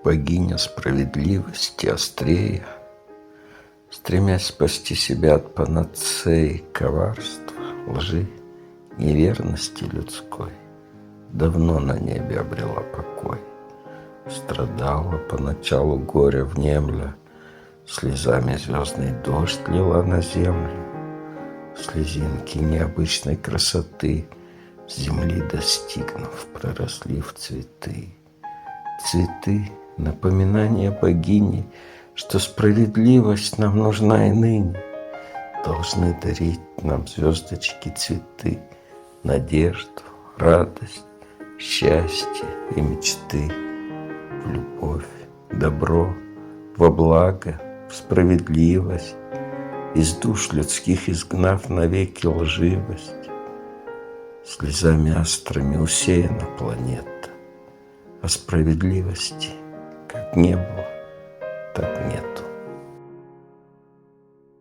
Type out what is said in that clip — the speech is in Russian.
Богиня справедливости острее, стремясь спасти себя от панацеи коварства, лжи, неверности людской, давно на небе обрела покой. Страдала поначалу горя внемля, слезами звездный дождь лила на землю. Слезинки необычной красоты, с земли достигнув, проросли в цветы. Цветы — напоминание богини, что справедливость нам нужна и ныне. Должны дарить нам звездочки цветы, надежду, радость, счастье и мечты. В любовь, добро, во благо, в справедливость, из душ людских изгнав навеки лживость. Слезами острыми усеяна планета, а справедливости как не было,